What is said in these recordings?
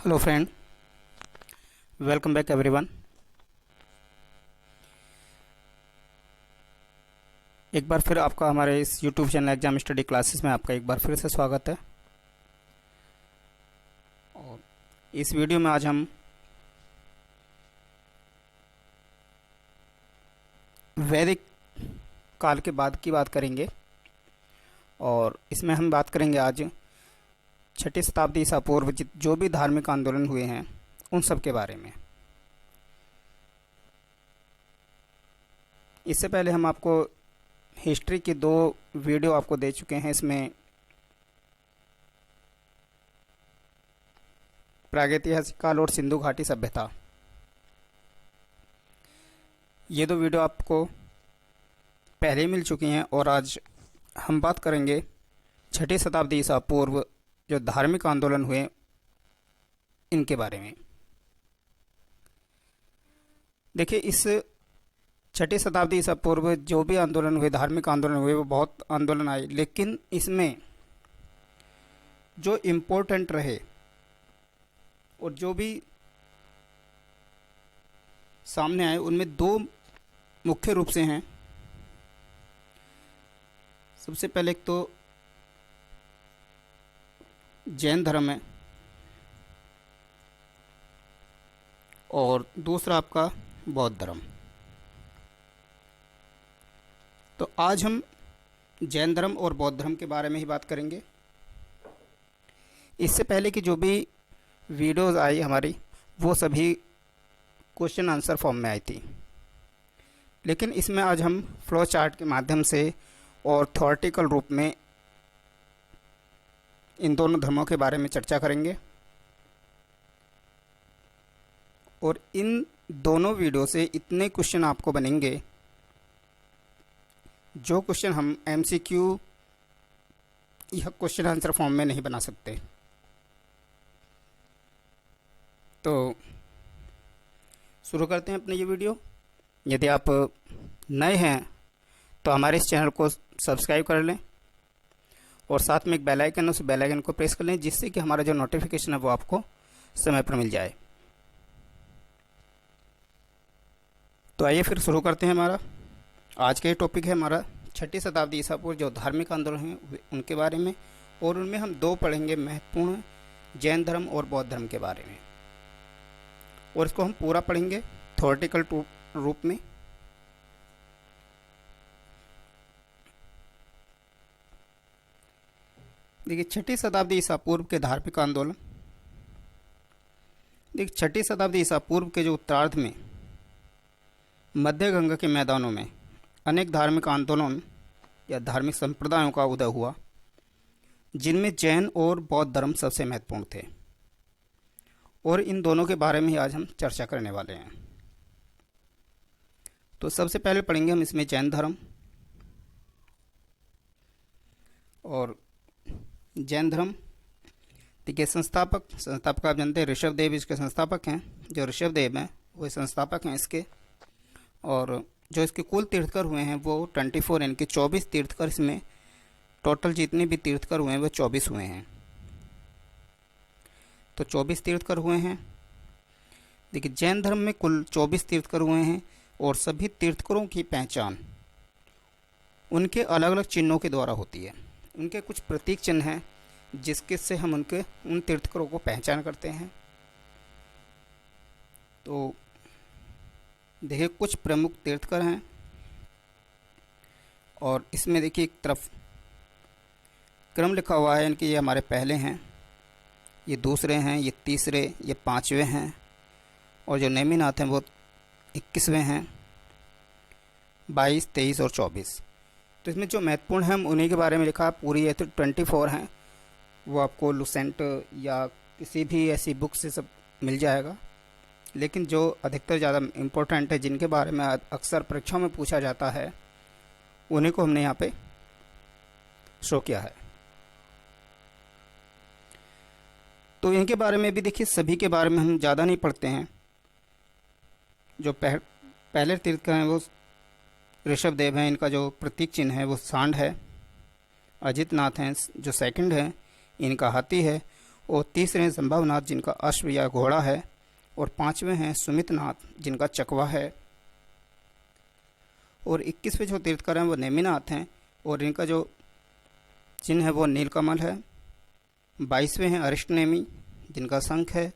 Hello friend, welcome back everyone. एक बार फिर आपका हमारे इस YouTube channel exam study classes में आपका एक बार फिर से स्वागत है। और इस वीडियो में आज हम वैदिक काल के बाद की बात करेंगे और इसमें हम बात करेंगे आज छठी शताब्दी ईसा पूर्व जो भी धार्मिक आंदोलन हुए हैं उन सब के बारे में। इससे पहले हम आपको हिस्ट्री की 2 वीडियो आपको दे चुके हैं। इसमें प्रागैतिहासिक काल और सिंधु घाटी सभ्यता, ये 2 वीडियो आपको पहले ही मिल चुकी हैं। और आज हम बात करेंगे छठी शताब्दी ईसा पूर्व जो धार्मिक आंदोलन हुए इनके बारे में। देखिए, इस छठी शताब्दी ईसा पूर्व जो भी आंदोलन हुए, धार्मिक आंदोलन हुए, वो बहुत आंदोलन आए, लेकिन इसमें जो इम्पोर्टेंट रहे और जो भी सामने आए उनमें 2 मुख्य रूप से हैं। सबसे पहले एक तो जैन धर्म है और दूसरा आपका बौद्ध धर्म। तो आज हम जैन धर्म और बौद्ध धर्म के बारे में ही बात करेंगे। इससे पहले की जो भी वीडियोस आई हमारी, वो सभी क्वेश्चन आंसर फॉर्म में आई थी, लेकिन इसमें आज हम फ्लो चार्ट के माध्यम से और थ्योरेटिकल रूप में इन दोनों धर्मों के बारे में चर्चा करेंगे। और इन दोनों वीडियो से इतने क्वेश्चन आपको बनेंगे जो क्वेश्चन हम एमसीक्यू या क्वेश्चन आंसर फॉर्म में नहीं बना सकते। तो शुरू करते हैं अपने ये वीडियो। यदि आप नए हैं तो हमारे इस चैनल को सब्सक्राइब कर लें और साथ में एक बेल आइकन है, उस बेल आइकन को प्रेस कर लें, जिससे कि हमारा जो नोटिफिकेशन है वो आपको समय पर मिल जाए। तो आइए फिर शुरू करते हैं। हमारा आज का ये टॉपिक है हमारा छठी शताब्दी ईसा पूर्व जो धार्मिक आंदोलन हैं उनके बारे में, और उनमें हम 2 पढ़ेंगे महत्वपूर्ण, जैन धर्म और बौद्ध धर्म के बारे में। और इसको हम पूरा पढ़ेंगे थ्योरेटिकल रूप में। देखिए, छठी शताब्दी ईसा पूर्व के धार्मिक आंदोलन। देखिए, छठी शताब्दी ईसा पूर्व के जो उत्तरार्ध में मध्य गंगा के मैदानों में अनेक धार्मिक आंदोलन या धार्मिक संप्रदायों का उदय हुआ, जिनमें जैन और बौद्ध धर्म सबसे महत्वपूर्ण थे। और इन दोनों के बारे में ही आज हम चर्चा करने वाले हैं। तो सबसे पहले पढ़ेंगे हम इसमें जैन धर्म। और जैन धर्म, देखिए, संस्थापक आप जानते हैं ऋषभदेव इसके संस्थापक हैं। जो ऋषभदेव हैं वो संस्थापक हैं इसके। और जो इसके कुल तीर्थकर हुए हैं वो 24, यानी कि 24 तीर्थकर, इसमें टोटल जितने भी तीर्थकर हुए हैं वो 24 हुए हैं। तो 24 तीर्थकर हुए हैं। देखिए, जैन धर्म में कुल 24 तीर्थकर हुए हैं और सभी तीर्थकरों की पहचान उनके अलग अलग चिन्हों के द्वारा होती है। उनके कुछ प्रतीक चिन्ह हैं जिसके से हम उन तीर्थकरों को पहचान करते हैं। तो देखिए, कुछ प्रमुख तीर्थकर हैं और इसमें देखिए एक तरफ क्रम लिखा हुआ है, यानी कि ये हमारे पहले हैं, ये दूसरे हैं, ये तीसरे, ये 5वें हैं, और जो नेमिनाथ हैं वो 21वें हैं, 22, 23 और 24। तो इसमें जो महत्वपूर्ण है हम उन्हीं के बारे में लिखा। पूरी तो 24 हैं, वो आपको लुसेंट या किसी भी ऐसी बुक से सब मिल जाएगा। लेकिन जो अधिकतर ज़्यादा इम्पोर्टेंट है, जिनके बारे में अक्सर परीक्षाओं में पूछा जाता है, उन्हीं को हमने यहाँ पे शो किया है। तो इनके बारे में भी देखिए, सभी के बारे में हम ज़्यादा नहीं पढ़ते हैं। जो पहले तीर्थकर हैं वो ऋषभदेव हैं, इनका जो प्रतीक चिन्ह है वो सांड है। अजित नाथ हैं जो सेकंड है, इनका हाथी है। और तीसरे हैं संभवनाथ जिनका अश्व या घोड़ा है, और पांचवें हैं सुमितनाथ जिनका चकवा है, और 21वें जो तीर्थकर हैं वो नेमिनाथ हैं और इनका जो चिन्ह है वो नीलकमल है। 22वें हैं अरिष्टनेमी जिनका शंख है,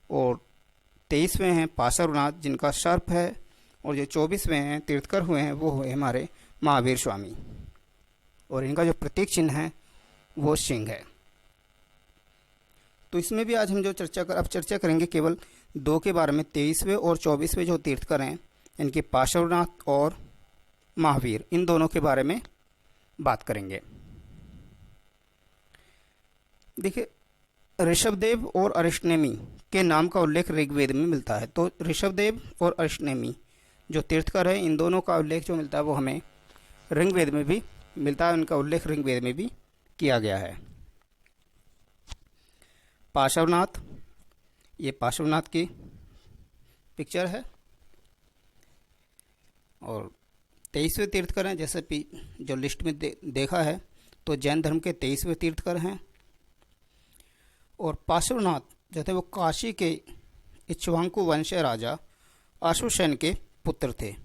और 23वें हैं पार्श्वनाथ जिनका सर्प है, और जो 24वें हैं तीर्थकर हुए हैं वो हुए हमारे महावीर स्वामी, और इनका जो प्रतीक चिन्ह है वो सिंह है। तो इसमें भी आज हम जो चर्चा करेंगे केवल दो के बारे में, 23वें और 24वें जो तीर्थकर हैं इनके पार्श्वनाथ और महावीर, इन दोनों के बारे में बात करेंगे। देखिए, ऋषभदेव और अरिष्टनेमी के नाम का उल्लेख ऋग्वेद में मिलता है। तो ऋषभदेव और अरिष्टनेमी जो तीर्थकर है इन दोनों का उल्लेख जो मिलता है वो हमें ऋग्वेद में भी मिलता है, उनका उल्लेख ऋग्वेद में भी किया गया है। पार्श्वनाथ, ये पार्श्वनाथ की पिक्चर है, और 23वें तीर्थकर हैं जैसे जो लिस्ट में देखा है, तो जैन धर्म के 23वें तीर्थकर हैं। और पार्श्वनाथ जो थे वो काशी के इक्ष्वाकु वंश राजा अश्वसेन के पुत्र थे।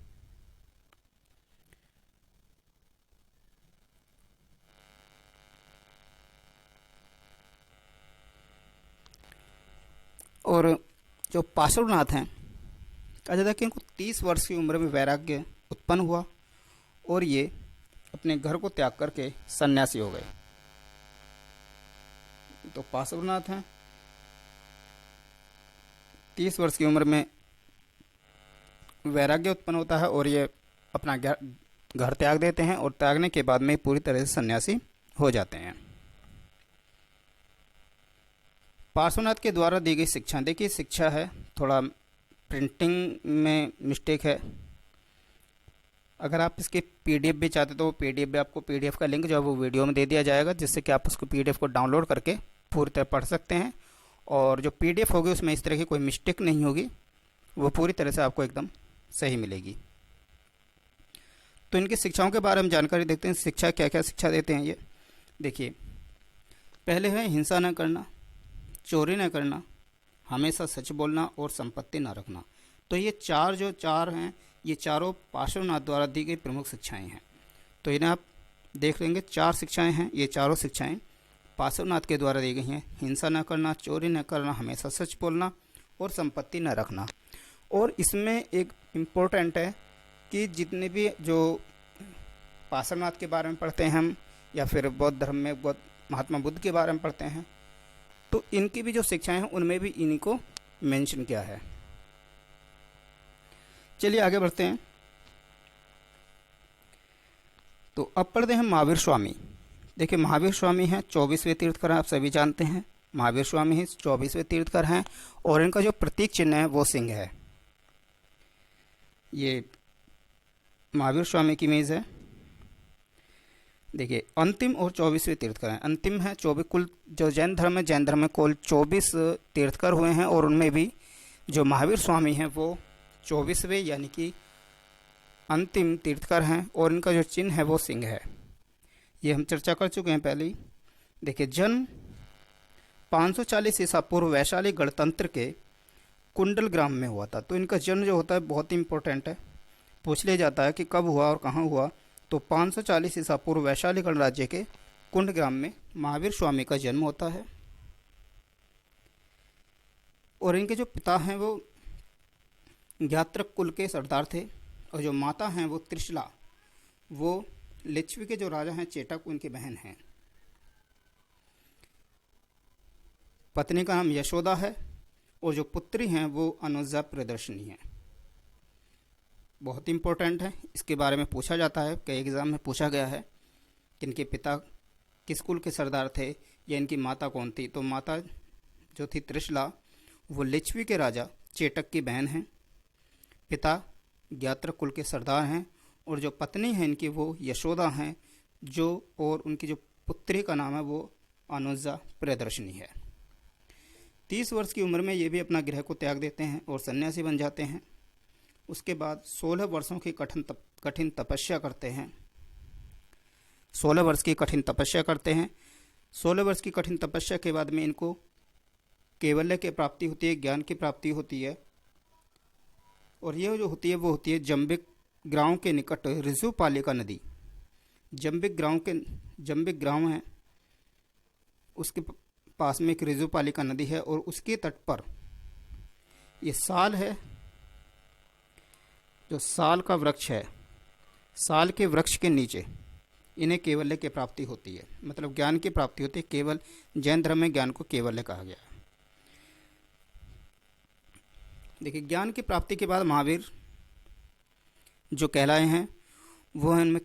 और जो पार्श्वनाथ हैं, कहा जाता है कि इनको 30 वर्ष की उम्र में वैराग्य उत्पन्न हुआ और ये अपने घर को त्याग करके सन्यासी हो गए। तो पार्श्वनाथ हैं, 30 वर्ष की उम्र में वैराग्य उत्पन्न होता है और ये अपना घर त्याग देते हैं, और त्यागने के बाद में पूरी तरह से सन्यासी हो जाते हैं। पार्श्वनाथ के द्वारा दी गई शिक्षा, देखिए शिक्षा है, थोड़ा प्रिंटिंग में मिस्टेक है। अगर आप इसके पीडीएफ भी चाहते तो पीडीएफ भी आपको पीडीएफ का लिंक जो है वो वीडियो में दे दिया जाएगा, जिससे कि आप उसको पीडीएफ को डाउनलोड करके पूरी तरह पढ़ सकते हैं, और जो पीडीएफ होगी उसमें इस तरह की कोई मिस्टेक नहीं होगी, वो पूरी तरह से आपको एकदम सही मिलेगी। तो इनकी शिक्षाओं के बारे में जानकारी देखते हैं, शिक्षा क्या क्या शिक्षा देते हैं ये। देखिए, पहले है हिंसा न करना, चोरी न करना, हमेशा सच बोलना और संपत्ति न रखना। तो ये चार हैं, ये चारों पार्श्वनाथ द्वारा दी गई प्रमुख शिक्षाएं हैं। तो इन्हें आप देख लेंगे, 4 शिक्षाएं हैं, ये चारों शिक्षाएं पार्श्वनाथ के द्वारा दी गई हैं। हिंसा न करना, चोरी न करना, हमेशा सच बोलना और संपत्ति न रखना। और इसमें एक इम्पोर्टेंट है कि जितने भी जो पार्श्वनाथ के बारे में पढ़ते हैं हम, या फिर बौद्ध धर्म में महात्मा बुद्ध के बारे में पढ़ते हैं, तो इनकी भी जो शिक्षाएं हैं उनमें भी इन्हीं को मेंशन किया है। चलिए आगे बढ़ते हैं। तो अब पढ़ते हैं महावीर स्वामी। देखिए, महावीर स्वामी हैं 24वें तीर्थकर, आप सभी जानते हैं महावीर स्वामी ही 24वें तीर्थकर हैं, और इनका जो प्रतीक चिन्ह है वो सिंह है। ये महावीर स्वामी की इमेज है। देखिए, अंतिम और 24वें तीर्थकर हैं। अंतिम है 24, कुल जो जैन धर्म है, जैन धर्म में कुल 24 तीर्थकर हुए हैं, और उनमें भी जो महावीर स्वामी हैं वो 24वें यानी कि अंतिम तीर्थकर हैं, और इनका जो चिन्ह है वो सिंह है। ये हम चर्चा कर चुके हैं पहले ही। देखिए, जन्म 540 ईसा पूर्व वैशाली गणतंत्र के कुंडल ग्राम में हुआ था। तो इनका जन्म जो होता है बहुत ही इंपॉर्टेंट है, पूछ लिया जाता है कि कब हुआ और कहाँ हुआ। तो 540 ईसा पूर्व वैशाली गणराज्य के कुंड ग्राम में महावीर स्वामी का जन्म होता है। और इनके जो पिता हैं वो ज्ञात्रक कुल के सरदार थे, और जो माता हैं वो त्रिशला, वो लिच्छवी के जो राजा हैं चेटक, उनकी बहन हैं। पत्नी का नाम यशोदा है, और जो पुत्री हैं वो अनुजा प्रियदर्शनी है। बहुत इंपॉर्टेंट है, इसके बारे में पूछा जाता है, कई एग्जाम में पूछा गया है कि इनके पिता किस कुल के सरदार थे या इनकी माता कौन थी। तो माता जो थी त्रिशला, वो लिच्छवी के राजा चेटक की बहन हैं, पिता ज्ञात्रक कुल के सरदार हैं, और जो पत्नी है इनकी वो यशोदा हैं, और उनकी जो पुत्री का नाम है वो अनुजा प्रियदर्शनी है। 30 वर्ष की उम्र में ये भी अपना गृह को त्याग देते हैं और सन्यासी बन जाते हैं। उसके बाद 16 वर्षों की कठिन तपस्या करते हैं। 16 वर्ष की कठिन तपस्या करते हैं। 16 वर्ष की कठिन तपस्या के बाद में इनको कैवल्य की प्राप्ति होती है, ज्ञान की प्राप्ति होती है। और ये जो होती है वो होती है जंबिक ग्राम के निकट ऋजुपालिका नदी। जंबिक ग्राम है, उसके पास में एक ऋजुपालिका नदी है और उसके तट पर ये साल है, जो साल का वृक्ष है, साल के वृक्ष के नीचे इन्हें कैवल्य की प्राप्ति होती है, मतलब ज्ञान की प्राप्ति होती है। केवल जैन धर्म में ज्ञान को कैवल्य कहा गया है। देखिए, ज्ञान की प्राप्ति के बाद महावीर जो कहलाए हैं वो है, इनमें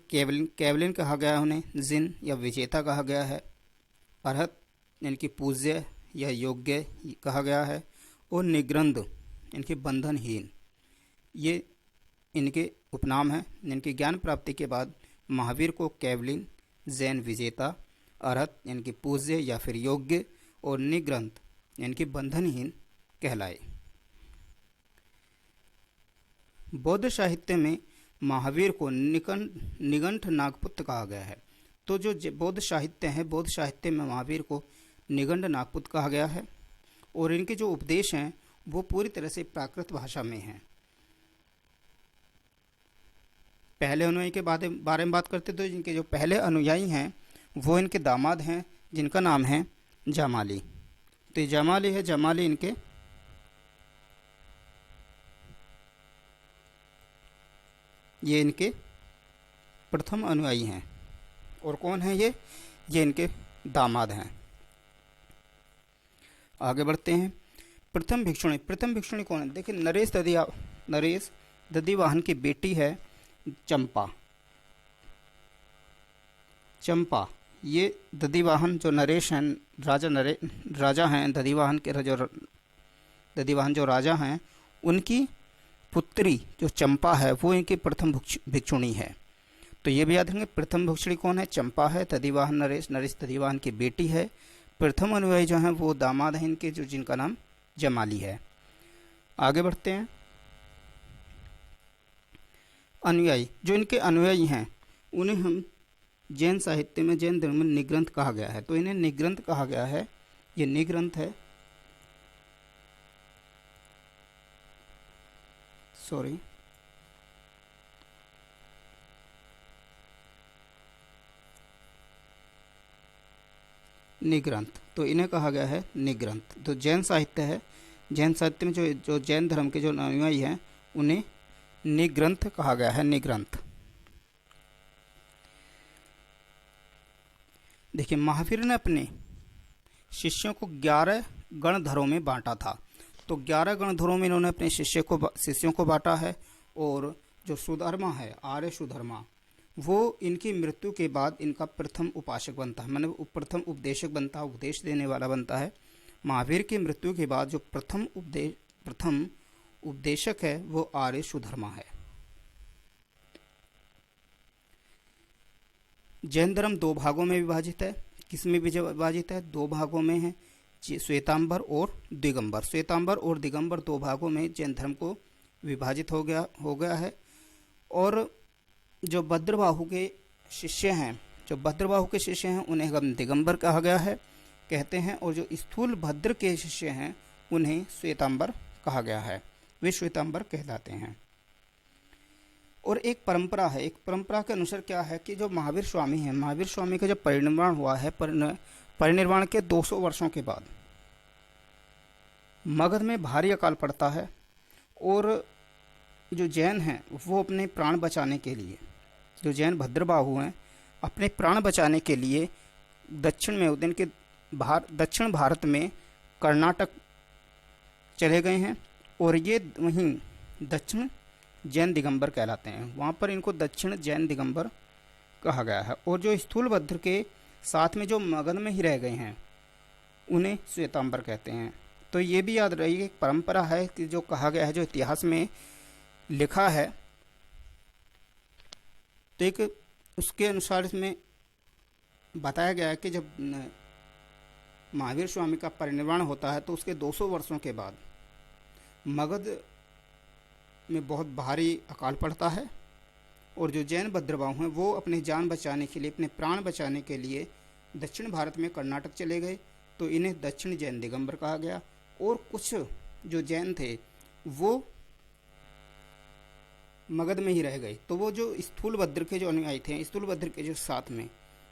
कैवलिन कहा गया है, उन्हें जिन या विजेता कहा गया है, अरहत यानी कि पूज्य या योग्य कहा गया है, और निग्रंथ इनके बंधनहीन, ये इनके उपनाम हैं। इनकी ज्ञान प्राप्ति के बाद महावीर को कैवलिन, जैन विजेता, अरहत यानी कि पूज्य या फिर योग्य, और निग्रंथ यानी कि बंधनहीन कहलाए। बौद्ध साहित्य में महावीर को निगंठ नागपुत्र कहा गया है। तो जो बौद्ध साहित्य है, बौद्ध साहित्य में महावीर को निगंठ नागपुत्र कहा गया है, और इनके जो उपदेश हैं वो पूरी तरह से प्राकृत भाषा में हैं। पहले अनुयायी के बारे में बात करते तो इनके जो पहले अनुयायी हैं वो इनके दामाद हैं, जिनका नाम है जामाली। तो ये जामाली इनके ये इनके प्रथम अनुयायी हैं। और कौन है ये इनके दामाद हैं। आगे बढ़ते हैं। प्रथम भिक्षुणी कौन है? देखिए, नरेश दधिवाहन की बेटी है चंपा। ये दधिवाहन जो नरेश हैं, राजा हैं, दधिवाहन जो राजा हैं, उनकी पुत्री जो चंपा है वो इनकी प्रथम भिक्षुणी है। तो ये भी याद रखेंगे, प्रथम भिक्षुणी कौन है? चंपा है। दधिवाहन नरेश दधिवाहन की बेटी है। प्रथम अनुयायी जो हैं वो दामाद हैं इनके, जो जिनका नाम जमाली है। आगे बढ़ते हैं। अनुयायी, जो इनके अनुयायी हैं उन्हें हम जैन साहित्य में, जैन धर्म में निग्रंथ कहा गया है। तो इन्हें निग्रंथ कहा गया है। ये निग्रंथ है, निग्रंथ। तो इन्हें कहा गया है निग्रंथ। तो जैन साहित्य है, जैन साहित्य में जो जैन धर्म के जो अनुयायी हैं उन्हें निग्रंथ कहा गया है, निग्रंथ। देखिए, महावीर ने अपने शिष्यों को 11 गणधरों में बांटा था। तो 11 गणधरों में इन्होंने अपने शिष्यों को बांटा है। और जो सुधर्मा है, आर्य सुधर्मा, वो इनकी मृत्यु के बाद इनका प्रथम उपासक बनता है, मतलब प्रथम उपदेशक बनता है, उपदेश देने वाला बनता है। महावीर की मृत्यु के बाद जो प्रथम उपदेशक है वो आर्य सुधर्मा है। जैन धर्म 2 भागों में विभाजित है। किसमें विभाजित है? 2 भागों में है, श्वेतांबर और दिगंबर। श्वेतांबर और दिगंबर 2 भागों में जैन धर्म को विभाजित हो गया है। और जो भद्रबाहु के शिष्य हैं, उन्हें हम दिगंबर कहा गया है, कहते हैं। और जो स्थूल भद्र के शिष्य हैं उन्हें श्वेतांबर कहा गया है, वे श्वेतांबर कहलाते हैं। और एक परंपरा है, एक परंपरा के अनुसार क्या है कि जो महावीर स्वामी हैं, महावीर स्वामी का जब परिनिर्वाण हुआ है, परिनिर्वाण के 200 वर्षों के बाद मगध में भारी अकाल पड़ता है। और जो जैन हैं वो अपने प्राण बचाने के लिए, जो जैन भद्रबाहु हैं, अपने प्राण बचाने के लिए दक्षिण में उदयन के दक्षिण भारत में कर्नाटक चले गए हैं। और ये वहीं दक्षिण जैन दिगंबर कहलाते हैं, वहाँ पर इनको दक्षिण जैन दिगंबर कहा गया है। और जो स्थूलभद्र के साथ में जो मगध में ही रह गए हैं उन्हें श्वेतांबर कहते हैं। तो ये भी याद रहिए, एक परंपरा है कि जो कहा गया है, जो इतिहास में लिखा है, तो एक उसके अनुसार इसमें बताया गया है कि जब महावीर स्वामी का परिनिर्वाण होता है तो उसके 200 वर्षों के बाद मगध में बहुत भारी अकाल पड़ता है। और जो जैन भद्रबाहु हैं वो अपनी जान बचाने के लिए, अपने प्राण बचाने के लिए दक्षिण भारत में कर्नाटक चले गए। तो इन्हें दक्षिण जैन दिगंबर कहा गया। और कुछ जो जैन थे वो मगध में ही रह गए। तो वो जो स्थूलभद्र के जो अनुयायी थे, स्थूलभद्र के जो साथ में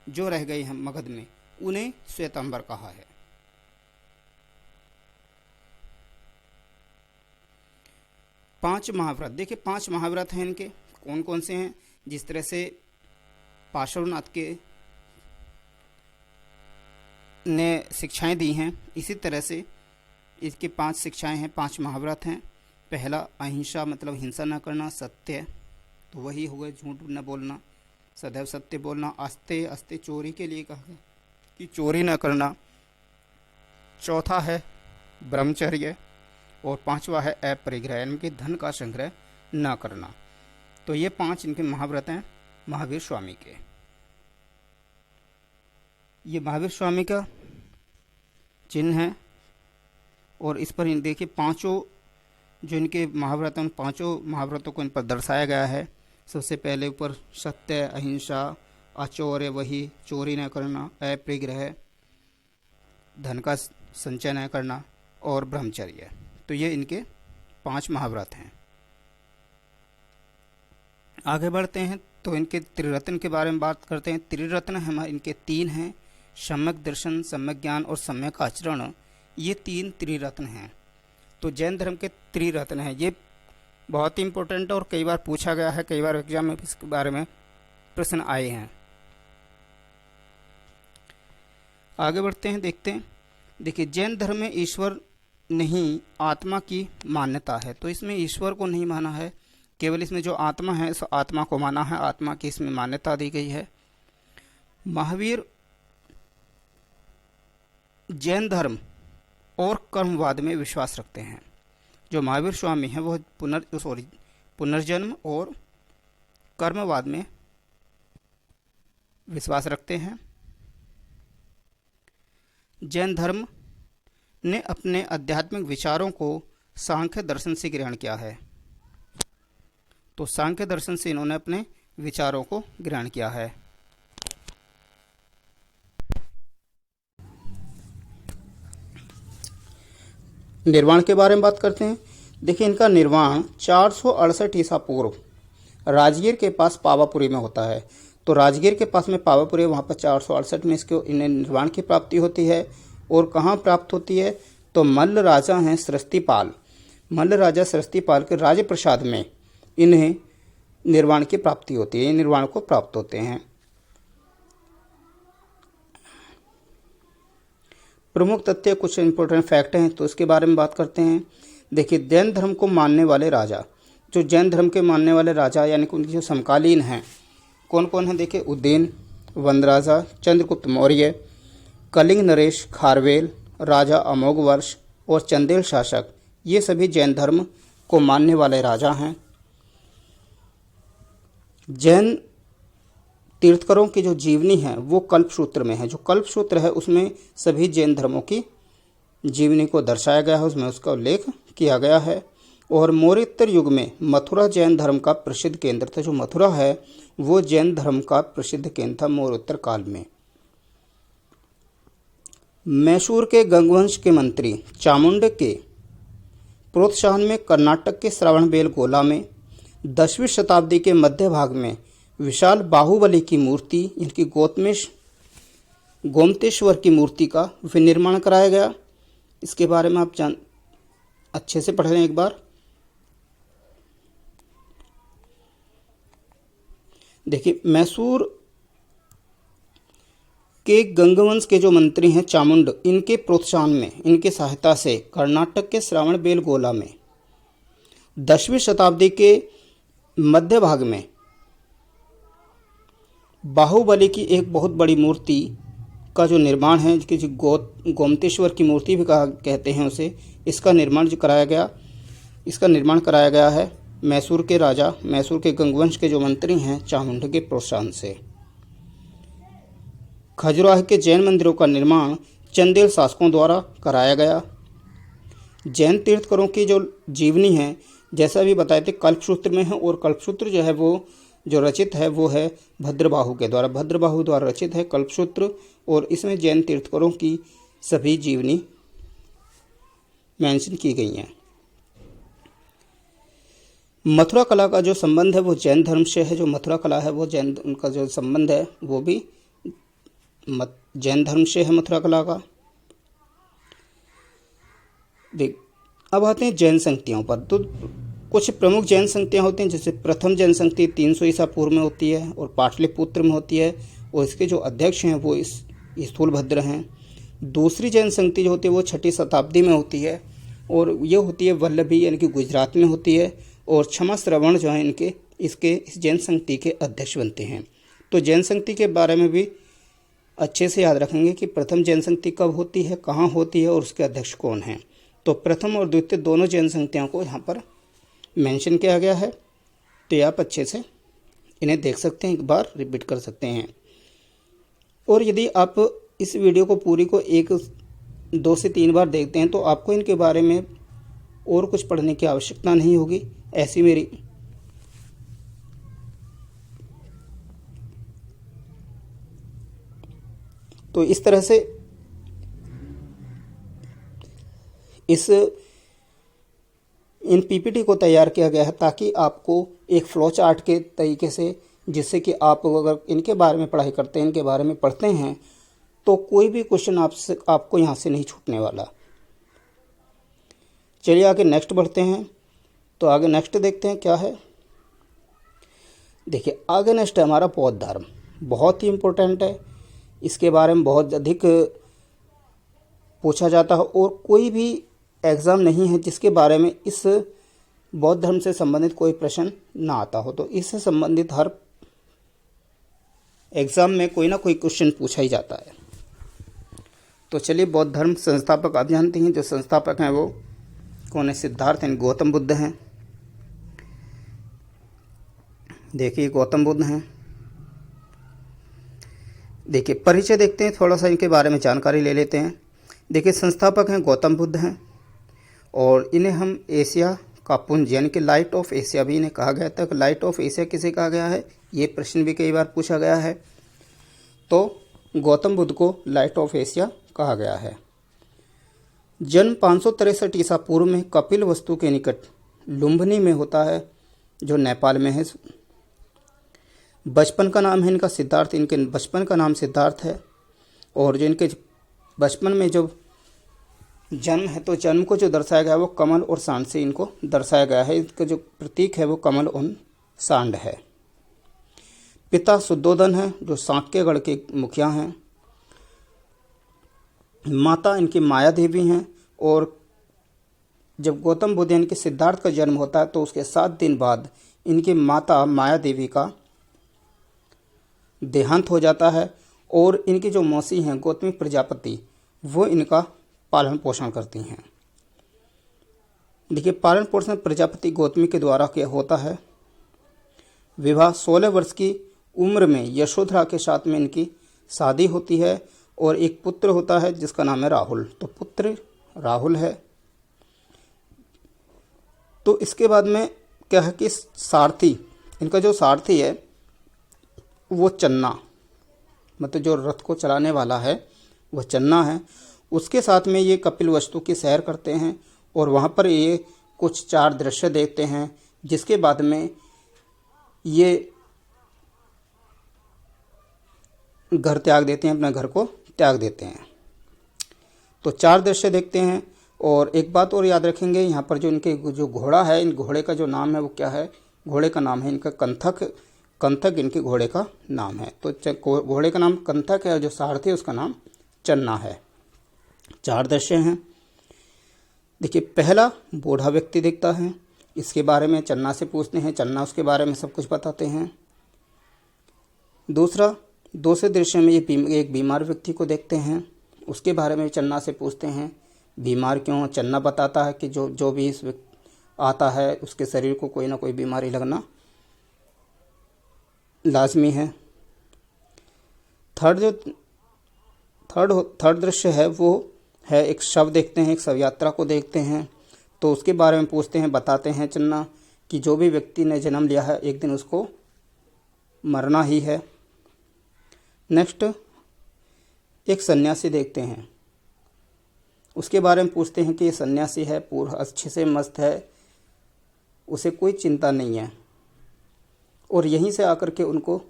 जो रह गए हैं मगध में, उन्हें श्वेतांबर कहा है। पांच महाव्रत, देखिए 5 महाव्रत हैं इनके, कौन कौन से हैं। जिस तरह से पार्श्वनाथ के ने शिक्षाएं दी हैं, इसी तरह से इसकी 5 शिक्षाएं हैं, 5 महाव्रत हैं। पहला अहिंसा, मतलब हिंसा न करना। सत्य, तो वही हो गए झूठ न बोलना, सदैव सत्य बोलना। अस्ते, अस्ते चोरी के लिए कहा गया कि चोरी न करना। चौथा है ब्रह्मचर्य, और 5वां है अपरिग्रह, यानी कि धन का संग्रह न करना। तो ये 5 इनके महाव्रत हैं महावीर स्वामी के। ये महावीर स्वामी का चिन्ह है, और इस पर देखिए 5 जो इनके महाव्रत हैं, उन 5 महाव्रतों को इन पर दर्शाया गया है। सबसे पहले ऊपर सत्य, अहिंसा, अचौर्य, वही चोरी न करना, अपरिग्रह, धन का संचय न करना, और ब्रह्मचर्य। तो ये इनके 5 महाव्रत हैं। आगे बढ़ते हैं तो इनके त्रिरत्न के बारे में बात करते हैं। त्रिरत्न हमारे इनके 3 हैं, सम्यक दर्शन, सम्यक ज्ञान और सम्यक आचरण। ये 3 त्रिरत्न हैं। तो जैन धर्म के त्रिरत्न हैं, ये बहुत ही इंपॉर्टेंट और कई बार पूछा गया है, कई बार एग्जाम में इसके बारे में प्रश्न आए हैं। आगे बढ़ते हैं, देखते हैं। देखिए जैन धर्म में ईश्वर नहीं, आत्मा की मान्यता है। तो इसमें ईश्वर को नहीं माना है, केवल इसमें जो आत्मा है उस आत्मा को माना है, आत्मा की इसमें मान्यता दी गई है। महावीर जैन धर्म और कर्मवाद में विश्वास रखते हैं। जो महावीर स्वामी हैं वह पुनर्जन्म और कर्मवाद में विश्वास रखते हैं। जैन धर्म ने अपने आध्यात्मिक विचारों को सांख्य दर्शन से ग्रहण किया है। तो सांख्य दर्शन से इन्होंने अपने विचारों को ग्रहण किया है। निर्वाण के बारे में बात करते हैं। देखिए इनका निर्वाण 468 ईसा पूर्व राजगीर के पास पावापुरी में होता है। तो राजगीर के पास में पावापुरी, वहाँ पर 468 में इसको इन्हें निर्वाण की प्राप्ति होती है। और कहाँ प्राप्त होती है, तो मल्ल राजा हैं सृष्टिपाल, मल्ल राजा सृष्टिपाल के राजप्रसाद में इन्हें निर्वाण की प्राप्ति होती है, निर्वाण को प्राप्त होते हैं। प्रमुख तथ्य, कुछ इंपॉर्टेंट फैक्ट हैं तो इसके बारे में बात करते हैं। देखिए जैन धर्म को मानने वाले राजा, जो जैन धर्म के मानने वाले राजा यानी कि उनके जो समकालीन हैं, कौन कौन हैं। देखिए उदयन, वनराजा, चंद्रगुप्त मौर्य, कलिंग नरेश, खारवेल, राजा अमोघ वर्ष और चंदेल शासक, ये सभी जैन धर्म को मानने वाले राजा हैं। जैन तीर्थकरों की जो जीवनी है वो कल्पसूत्र में है। जो कल्पसूत्र है उसमें सभी जैन धर्मों की जीवनी को दर्शाया गया है, उसमें उसका उल्लेख किया गया है। और मौर्योत्तर युग में मथुरा जैन धर्म का प्रसिद्ध केंद्र था। जो मथुरा है वो जैन धर्म का प्रसिद्ध केंद्र था मौर्योत्तर काल में। मैसूर के गंगवंश के मंत्री चामुंड के प्रोत्साहन में कर्नाटक के श्रवणबेलगोला में 10वीं शताब्दी के मध्य भाग में विशाल बाहुबली की मूर्ति, इनकी गोमतेश्वर की मूर्ति का विनिर्माण कराया गया। इसके बारे में आप अच्छे से पढ़ लें एक बार। देखिए मैसूर के गंगवंश के जो मंत्री हैं चामुंड, इनके प्रोत्साहन में, इनके सहायता से कर्नाटक के श्रवणबेलगोला में 10वीं शताब्दी के मध्य भाग में बाहुबली की एक बहुत बड़ी मूर्ति का जो निर्माण है, जिसे गोमतेश्वर की मूर्ति भी कहते हैं उसे, इसका निर्माण कराया गया है मैसूर के राजा, मैसूर के गंगवंश के जो मंत्री हैं चामुंड के प्रोत्साहन से। खजुराहो के जैन मंदिरों का निर्माण चंदेल शासकों द्वारा कराया गया। जैन तीर्थकरों की जो जीवनी है, जैसा भी बताए थे, कल्पसूत्र में है। और कल्पसूत्र जो है वो जो रचित है वो है भद्रबाहु के द्वारा, भद्रबाहु द्वारा रचित है कल्पसूत्र। और इसमें जैन तीर्थकरों की सभी जीवनी मेंशन की गई हैं। मथुरा कला का जो संबंध है वो जैन धर्म से है। जो मथुरा कला है वो जैन, उनका जो संबंध है वो भी जैन धर्म से है मथुरा कला का। देख, अब आते हैं जैन संगतियों पर। तो कुछ प्रमुख जैन संगतियाँ होती हैं, जैसे प्रथम जैन संगति 300 ईसा पूर्व में होती है और पाटलिपुत्र में होती है, और इसके जो अध्यक्ष हैं वो इस स्थूलभद्र हैं। दूसरी जैन संगति जो होती है वो 6ठी शताब्दी में होती है, और ये होती है वल्लभी, यानी कि गुजरात में होती है। और क्षमा श्रवण जो है इस जैन संगति के अध्यक्ष बनते हैं। तो जैन संगति के बारे में भी अच्छे से याद रखेंगे कि प्रथम जैन संगति कब होती है, कहाँ होती है और उसके अध्यक्ष कौन हैं। तो प्रथम और द्वितीय दोनों जैन संगतियों को यहाँ पर मेंशन किया गया है। तो ये आप अच्छे से इन्हें देख सकते हैं, एक बार रिपीट कर सकते हैं। और यदि आप इस वीडियो को पूरी को 2 से 3 बार देखते हैं तो आपको इनके बारे में और कुछ पढ़ने की आवश्यकता नहीं होगी, ऐसी मेरी तो इस तरह से इन पीपीटी को तैयार किया गया है ताकि आपको एक फ्लो चार्ट के तरीके से, जिससे कि आप अगर इनके बारे में पढ़ाई करते हैं, इनके बारे में पढ़ते हैं, तो कोई भी क्वेश्चन आपको यहाँ से नहीं छूटने वाला। चलिए आगे नेक्स्ट बढ़ते हैं। तो आगे नेक्स्ट देखते हैं क्या है। देखिए आगे नेक्स्ट है हमारा बौद्ध धर्म। बहुत ही इम्पोर्टेंट है, इसके बारे में बहुत अधिक पूछा जाता है, और कोई भी एग्ज़ाम नहीं है जिसके बारे में इस बौद्ध धर्म से संबंधित कोई प्रश्न ना आता हो। तो इससे संबंधित हर एग्ज़ाम में कोई ना कोई क्वेश्चन पूछा ही जाता है। तो चलिए बौद्ध धर्म संस्थापक आप जानते हैं, जो संस्थापक हैं वो कौन है? सिद्धार्थ यानी गौतम बुद्ध हैं। देखिए गौतम बुद्ध हैं। देखिए परिचय देखते हैं, थोड़ा सा इनके बारे में जानकारी ले लेते हैं। देखिए संस्थापक हैं गौतम बुद्ध हैं, और इन्हें हम एशिया का पुंज यानी कि लाइट ऑफ एशिया भी इन्हें कहा गया था। लाइट ऑफ एशिया किसे कहा गया है, ये प्रश्न भी कई बार पूछा गया है। तो गौतम बुद्ध को लाइट ऑफ एशिया कहा गया है। जन्म 563 ईसा पूर्व में कपिल वस्तु के निकट लुम्बिनी में होता है, जो नेपाल में है। बचपन का नाम है इनका सिद्धार्थ, इनके बचपन का नाम सिद्धार्थ है। और जो इनके बचपन में जो जन्म है, तो जन्म को जो दर्शाया गया है वो कमल और सांड से इनको दर्शाया गया है। इसका जो प्रतीक है वो कमल और सांड है। पिता शुद्धोधन है, जो सांक्यगढ़ के मुखिया हैं। माता इनकी माया देवी हैं। और जब गौतम बुद्ध यानी कि सिद्धार्थ का जन्म होता है तो उसके 7 दिन बाद इनकी माता माया देवी का देहांत हो जाता है, और इनकी जो मौसी हैं गौतमी प्रजापति, वो इनका पालन पोषण करती हैं। देखिए पालन पोषण प्रजापति गौतमी के द्वारा किया होता है। विवाह 16 वर्ष की उम्र में यशोधरा के साथ में इनकी शादी होती है, और एक पुत्र होता है जिसका नाम है राहुल। तो पुत्र राहुल है। तो इसके बाद में क्या है कि सारथी, इनका जो सारथी है वो चन्ना, मतलब जो रथ को चलाने वाला है वह चन्ना है। उसके साथ में ये कपिल वस्तु की सैर करते हैं, और वहाँ पर ये कुछ 4 दृश्य देखते हैं, जिसके बाद में ये घर त्याग देते हैं, अपने घर को त्याग देते हैं। तो 4 दृश्य देखते हैं। और एक बात और याद रखेंगे, यहाँ पर जो इनके जो घोड़ा है, इन घोड़े का जो नाम है वो क्या है? घोड़े का नाम है इनका कंथक। कंथक इनके घोड़े का नाम है। तो घोड़े का नाम कंथक है, और जो सारथी है उसका नाम चन्ना है। 4 दृश्य हैं। देखिए पहला बूढ़ा व्यक्ति दिखता है, इसके बारे में चन्ना से पूछते हैं, चन्ना उसके बारे में सब कुछ बताते हैं। दूसरे दृश्य में ये एक बीमार व्यक्ति को देखते हैं, उसके बारे में चन्ना से पूछते हैं बीमार क्यों। चन्ना बताता है कि जो भी इस आता है उसके शरीर को कोई ना कोई बीमारी लगना लाजमी है। थर्ड दृश्य है वो है एक शव देखते हैं, एक शव यात्रा को देखते हैं। तो उसके बारे में पूछते हैं, बताते हैं चन्ना कि जो भी व्यक्ति ने जन्म लिया है एक दिन उसको मरना ही है। नेक्स्ट एक सन्यासी देखते हैं, उसके बारे में पूछते हैं कि ये सन्यासी है, पूरा अच्छे से मस्त है, उसे कोई चिंता नहीं है, और यहीं से आकर के उनको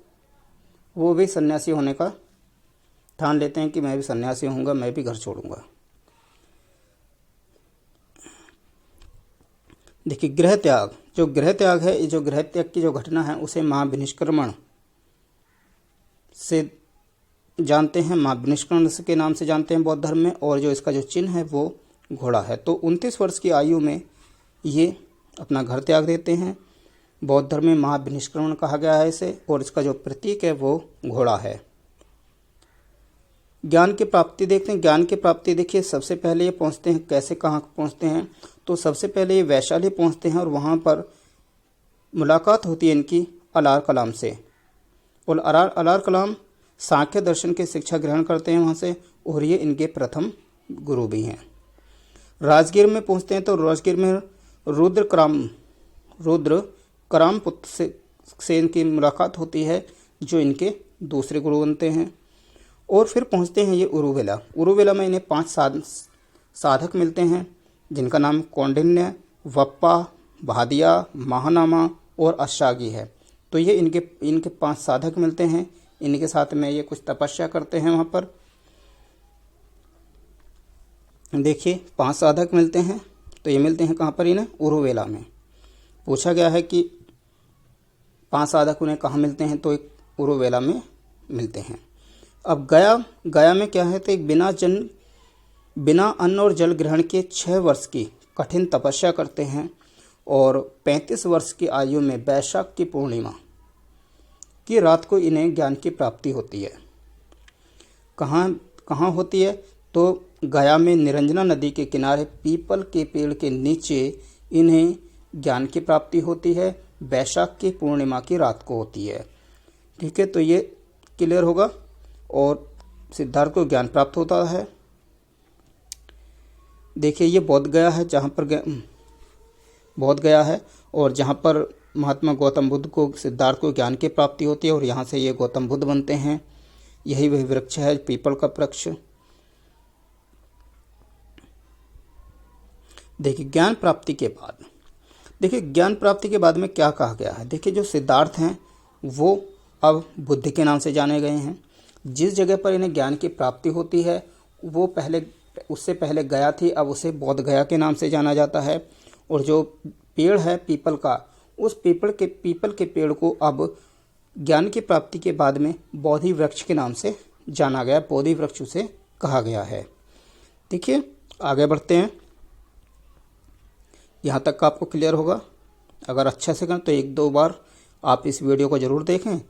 वो भी सन्यासी होने का ठान लेते हैं कि मैं भी सन्यासी होऊंगा, मैं भी घर छोड़ूंगा। देखिए गृह त्याग, जो गृह त्याग है, ये जो गृह त्याग की जो घटना है उसे महाविनिष्क्रमण से जानते हैं, महाविनिष्क्रमण के नाम से जानते हैं बौद्ध धर्म में। और जो इसका जो चिन्ह है वो घोड़ा है। तो 29 वर्ष की आयु में ये अपना घर त्याग देते हैं। बौद्ध धर्म में महाविनिष्क्रमण कहा गया है इसे, और इसका जो प्रतीक है वो घोड़ा है। ज्ञान की प्राप्ति देखते हैं। ज्ञान की प्राप्ति देखिए, सबसे पहले ये पहुंचते हैं, कैसे कहाँ पहुंचते हैं, तो सबसे पहले ये वैशाली पहुंचते हैं और वहाँ पर मुलाकात होती है इनकी अलार कलाम से। और अलार कलाम सांख्य दर्शन की शिक्षा ग्रहण करते हैं वहाँ से, और ये इनके प्रथम गुरु भी हैं। राजगीर में पहुँचते हैं तो राजगीर में रुद्र कराम पुत्र से इनकी मुलाकात होती है, जो इनके दूसरे गुरु बनते हैं। और फिर पहुँचते हैं ये उरुवेला। उरुवेला में इन्हें 5 साधक मिलते हैं, जिनका नाम कौंडिन्य, वप्पा, भादिया, महानामा और अशागी है। तो ये इनके 5 साधक मिलते हैं। इनके साथ में ये कुछ तपस्या करते हैं वहाँ पर। देखिए 5 साधक मिलते हैं, तो ये मिलते हैं कहाँ पर, इन्हें उरुवेला में। पूछा गया है कि 5 साधक उन्हें कहाँ मिलते हैं, तो एक उरुवेला में मिलते हैं। अब गया में क्या है, तो एक बिना अन्न और जल ग्रहण के 6 वर्ष की कठिन तपस्या करते हैं, और 35 वर्ष की आयु में वैशाख की पूर्णिमा की रात को इन्हें ज्ञान की प्राप्ति होती है। कहाँ होती है, तो गया में निरंजना नदी के किनारे पीपल के पेड़ के नीचे इन्हें ज्ञान की प्राप्ति होती है। वैशाख की पूर्णिमा की रात को होती है। ठीक है, तो ये क्लियर होगा। और सिद्धार्थ को ज्ञान प्राप्त होता है। देखिए ये बोध गया है, और जहाँ पर महात्मा गौतम बुद्ध को, सिद्धार्थ को ज्ञान की प्राप्ति होती है, और यहाँ से ये गौतम बुद्ध बनते हैं। यही वही वृक्ष है, पीपल का वृक्ष। देखिए ज्ञान प्राप्ति के बाद में क्या कहा गया है। देखिए जो सिद्धार्थ हैं वो अब बुद्ध के नाम से जाने गए हैं। जिस जगह पर इन्हें ज्ञान की प्राप्ति होती है वो उससे पहले गया थी, अब उसे बोध गया के नाम से जाना जाता है। और जो पेड़ है पीपल का, उस पीपल के पेड़ को अब ज्ञान की प्राप्ति के बाद में बोधि वृक्ष के नाम से जाना गया, बोधि वृक्ष उसे कहा गया है। देखिए आगे बढ़ते हैं, यहाँ तक का आपको क्लियर होगा। अगर अच्छा से करें तो 1-2 बार आप इस वीडियो को ज़रूर देखें,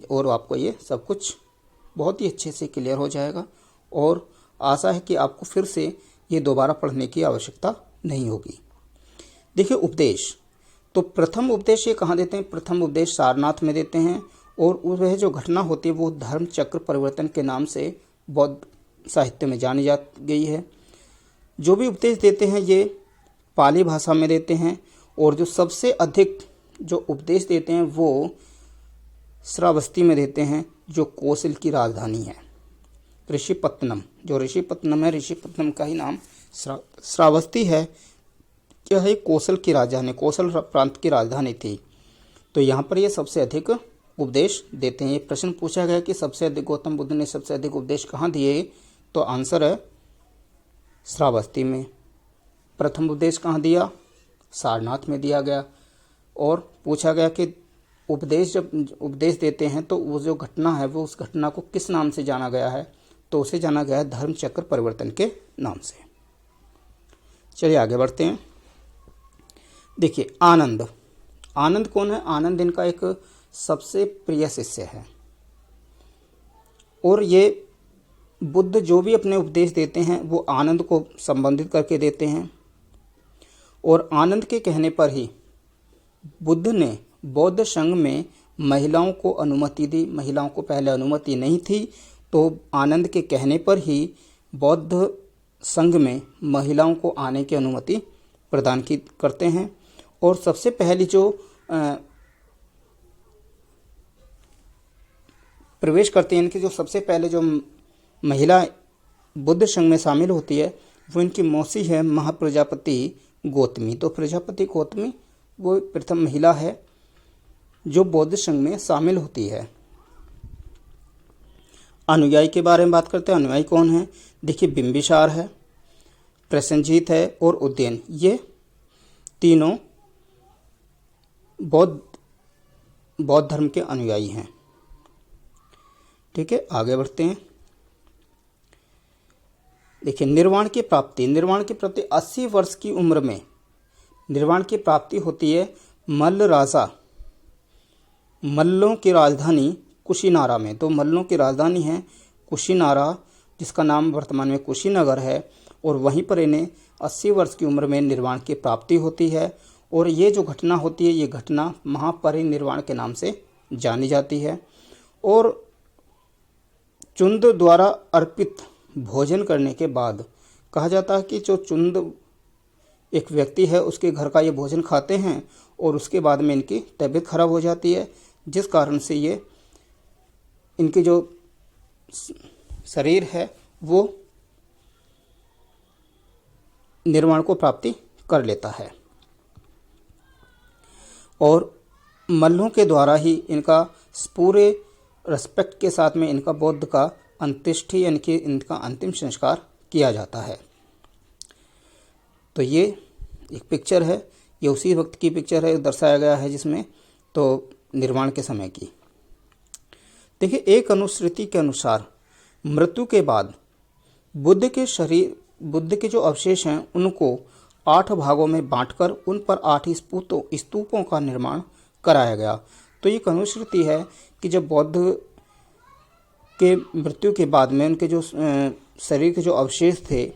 और आपको ये सब कुछ बहुत ही अच्छे से क्लियर हो जाएगा। और आशा है कि आपको फिर से ये दोबारा पढ़ने की आवश्यकता नहीं होगी। देखिए उपदेश, तो प्रथम उपदेश ये कहाँ देते हैं, प्रथम उपदेश सारनाथ में देते हैं। और वह जो घटना होती है वो धर्म चक्र परिवर्तन के नाम से बौद्ध साहित्य में जानी जा गई है। जो भी उपदेश देते हैं ये पाली भाषा में देते हैं, और जो सबसे अधिक जो उपदेश देते हैं वो श्रावस्ती में देते हैं, जो कौशल की राजधानी है। ऋषिपत्तनम, जो ऋषिपत्तनम है, ऋषिपत्तनम का ही नाम श्रावस्ती है। क्या है, कौशल की राजधानी, कौशल प्रांत की राजधानी थी। तो यहाँ पर ये सबसे अधिक उपदेश देते हैं। ये प्रश्न पूछा गया कि सबसे अधिक गौतम बुद्ध ने सबसे अधिक उपदेश कहाँ दिए, तो आंसर है श्रावस्ती में। प्रथम उपदेश कहाँ दिया, सारनाथ में दिया गया। और पूछा गया कि जब उपदेश देते हैं तो वो जो घटना है वो उस घटना को किस नाम से जाना गया है, तो उसे जाना गया है धर्म चक्र परिवर्तन के नाम से। चलिए आगे बढ़ते हैं। देखिए आनंद कौन है, आनंद इनका एक सबसे प्रिय शिष्य है। और ये बुद्ध जो भी अपने उपदेश देते हैं वो आनंद को संबंधित करके देते हैं। और आनंद के कहने पर ही बुद्ध ने बौद्ध संघ में महिलाओं को अनुमति दी। महिलाओं को पहले अनुमति नहीं थी, तो आनंद के कहने पर ही बौद्ध संघ में महिलाओं को आने की अनुमति प्रदान करते हैं। और सबसे पहली जो प्रवेश करती हैं, इनकी जो सबसे पहले जो महिला बुद्ध संघ में शामिल होती है वो इनकी मौसी है महाप्रजापति गौतमी। तो प्रजापति गौतमी वो प्रथम महिला है जो बौद्ध संघ में शामिल होती है। अनुयायी के बारे में बात करते हैं। अनुयायी कौन है? देखिए, बिंबिसार है, प्रसेनजीत है और उदयन, ये तीनों बौद्ध धर्म के अनुयायी हैं। ठीक है, आगे बढ़ते हैं। देखिए, निर्वाण की प्राप्ति 80 वर्ष की उम्र में निर्वाण की प्राप्ति होती है मल्ल राजा, मल्लों की राजधानी कुशीनारा में। तो मल्लों की राजधानी है कुशीनारा, जिसका नाम वर्तमान में कुशीनगर है, और वहीं पर इन्हें 80 वर्ष की उम्र में निर्वाण की प्राप्ति होती है। और ये जो घटना होती है, ये घटना महापरिनिर्वाण के नाम से जानी जाती है। और चुंद द्वारा अर्पित भोजन करने के बाद कहा जाता है कि जो चुंद एक व्यक्ति है उसके घर का ये भोजन खाते हैं और उसके बाद में इनकी तबीयत खराब हो जाती है, जिस कारण से ये इनकी जो शरीर है वो निर्वाण को प्राप्ति कर लेता है। और मल्लों के द्वारा ही इनका पूरे रेस्पेक्ट के साथ में इनका बौद्ध का अंत्येष्टि यानी कि इनका अंतिम संस्कार किया जाता है। तो ये एक पिक्चर है, ये उसी वक्त की पिक्चर है, दर्शाया गया है जिसमें तो निर्वाण के समय की। देखिए, एक अनुश्रुति के अनुसार मृत्यु के बाद बुद्ध के जो अवशेष हैं उनको 8 भागों में बांटकर उन पर 8 स्तूपों का निर्माण कराया गया। तो एक अनुश्रुति है कि जब बौद्ध के मृत्यु के बाद में उनके जो शरीर के जो अवशेष थे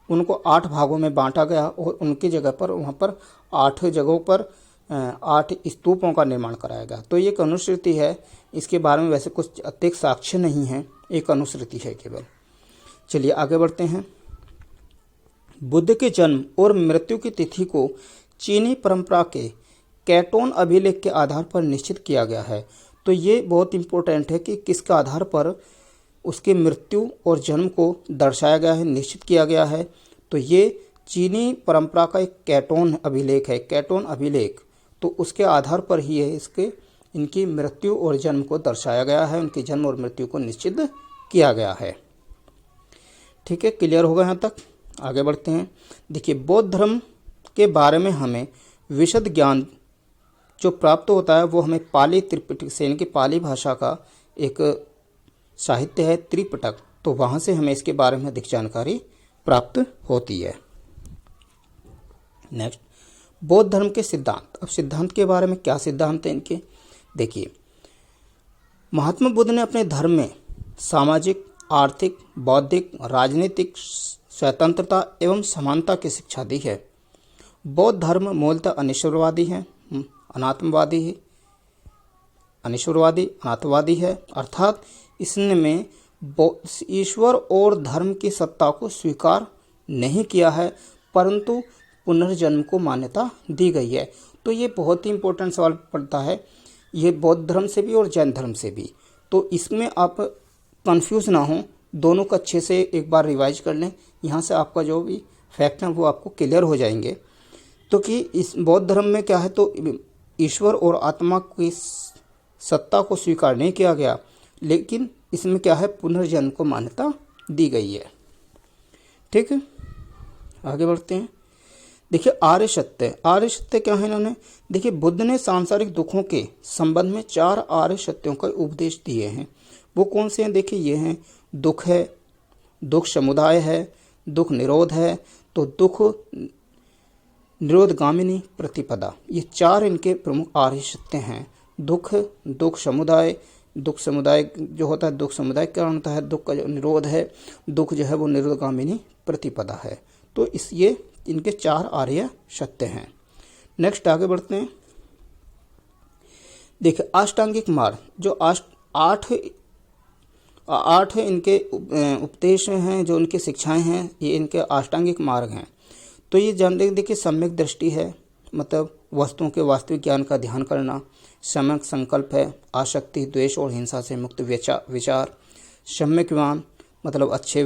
उनको 8 भागों में बांटा गया और उनकी जगह पर वहाँ पर 8 जगहों पर 8 स्तूपों का निर्माण कराया गया। तो ये एक अनुश्रुति है, इसके बारे में वैसे कुछ अत्यधिक साक्ष्य नहीं है, एक अनुश्रुति है केवल। चलिए आगे बढ़ते हैं। बुद्ध के जन्म और मृत्यु की तिथि को चीनी परंपरा के कैटोन अभिलेख के आधार पर निश्चित किया गया है। तो ये बहुत इंपॉर्टेंट है कि किसके आधार पर उसके मृत्यु और जन्म को दर्शाया गया है, निश्चित किया गया है। तो ये चीनी परंपरा का एक कैटोन अभिलेख है, कैटोन अभिलेख। तो उसके आधार पर ही है इनकी मृत्यु और जन्म को दर्शाया गया है, उनके जन्म और मृत्यु को निश्चित किया गया है। ठीक है, क्लियर होगा यहाँ तक? आगे बढ़ते हैं। देखिए, बौद्ध धर्म के बारे में हमें विशद ज्ञान जो प्राप्त होता है वो हमें पाली त्रिपिटक से, यानी कि पाली भाषा का एक साहित्य है त्रिपिटक, तो वहाँ से हमें इसके बारे में अधिक जानकारी प्राप्त होती है। नेक्स्ट, बौद्ध धर्म के सिद्धांत। अब सिद्धांत के बारे में क्या सिद्धांत है इनके? देखिए, महात्मा बुद्ध ने अपने धर्म में सामाजिक, आर्थिक, बौद्धिक, राजनीतिक स्वतंत्रता एवं समानता की शिक्षा दी है। बौद्ध धर्म मूलतः अनिश्वरवादी है, अनाथवादी है, अर्थात इसमें ईश्वर और धर्म की सत्ता को स्वीकार नहीं किया है, परंतु पुनर्जन्म को मान्यता दी गई है। तो ये बहुत ही इंपॉर्टेंट सवाल पड़ता है, ये बौद्ध धर्म से भी और जैन धर्म से भी। तो इसमें आप कंफ्यूज ना हो, दोनों को अच्छे से एक बार रिवाइज कर लें, यहाँ से आपका जो भी फैक्ट है वो आपको क्लियर हो जाएंगे। तो कि इस बौद्ध धर्म में क्या है, तो ईश्वर और आत्मा की सत्ता को स्वीकार नहीं किया गया, लेकिन इसमें क्या है, पुनर्जन्म को मान्यता दी गई है। ठीक है, आगे बढ़ते हैं। देखिए, आर्य सत्य क्या है इन्होंने? देखिए, बुद्ध ने सांसारिक दुखों के संबंध में 4 आर्य सत्यों का उपदेश दिए हैं। वो कौन से हैं? देखिए, ये हैं, दुख है, दुख समुदाय है, दुख निरोध है, तो दुख निरोधगामिनी प्रतिपदा, ये 4 इनके प्रमुख आर्य सत्य हैं। दुख समुदाय जो होता है, दुख समुदाय क्या होता है, दुख का जो निरोध है, दुख जो है वो निरोधगामिनी प्रतिपदा है। तो ये इनके 4 आर्य सत्य हैं। नेक्स्ट आगे बढ़ते हैं। देखिए, अष्टांगिक मार्ग, जो 8 इनके उपदेश हैं, जो उनकी शिक्षाएं हैं, ये इनके अष्टांगिक मार्ग हैं। तो ये जान देखिए, सम्यक दृष्टि है, मतलब वस्तुओं के वास्तविक ज्ञान का ध्यान करना। सम्यक संकल्प है, आसक्ति, द्वेष और हिंसा से मुक्त विचार। सम्यक ज्ञान मतलब अच्छे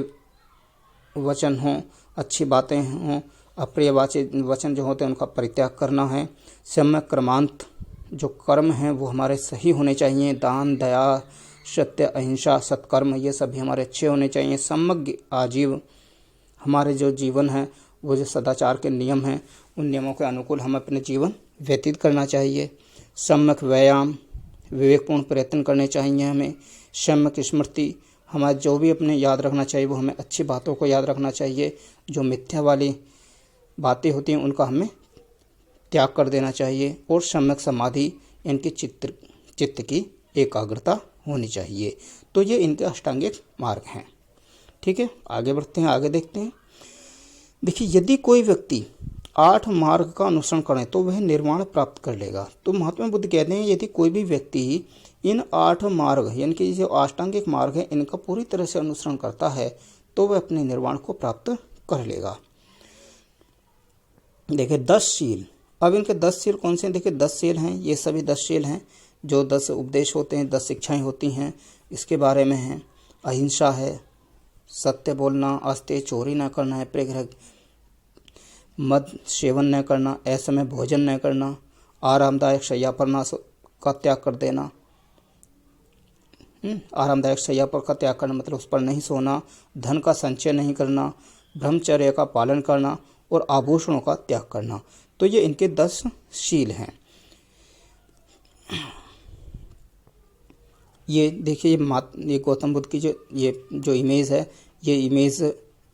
वचन हों, अच्छी बातें हों, अप्रिय वचन जो होते हैं उनका परित्याग करना है। सम्यक कर्मांत जो कर्म हैं वो हमारे सही होने चाहिए। दान, दया, सत्य, अहिंसा, सत्कर्म ये सभी हमारे अच्छे होने चाहिए। सम्यक आजीव हमारे जो जीवन है वो जो सदाचार के नियम हैं उन नियमों के अनुकूल हम अपने जीवन व्यतीत करना चाहिए। सम्यक व्यायाम, विवेकपूर्ण प्रयत्न करने चाहिए हमें। सम्यक स्मृति, हमारे जो भी अपने याद रखना चाहिए वो हमें अच्छी बातों को याद रखना चाहिए। जो मिथ्या वाली बातें होती हैं उनका हमें त्याग कर देना चाहिए। और सम्यक समाधि, इनकी चित्त की एकाग्रता होनी चाहिए। तो ये इनके अष्टांगिक मार्ग हैं। ठीक है, आगे बढ़ते हैं, आगे देखते हैं। देखिए, यदि कोई व्यक्ति 8 मार्ग का अनुसरण करे तो वह निर्वाण प्राप्त कर लेगा। तो महात्मा बुद्ध कहते हैं यदि कोई भी व्यक्ति इन 8 मार्ग यानी कि जो अष्टांगिक मार्ग है इनका पूरी तरह से अनुसरण करता है तो वह अपने निर्वाण को प्राप्त कर लेगा। देखिए 10 शील, अब इनके 10 शील कौन से हैं? देखिए 10 शील हैं, ये सभी 10 शील हैं जो 10 उपदेश होते हैं, 10 शिक्षाएं होती हैं, इसके बारे में हैं। अहिंसा है, सत्य बोलना, अस्तेय, चोरी न करना है, परिग्रह, मद सेवन न करना, असमय भोजन न करना, आरामदायक शैया पर का त्याग कर देना। आरामदायक शैया पर का त्याग करना मतलब उस पर नहीं सोना, धन का संचय नहीं करना, ब्रह्मचर्य का पालन करना और आभूषणों का त्याग करना। तो ये इनके 10 शील हैं। ये देखिए ये गौतम बुद्ध की जो इमेज है, ये इमेज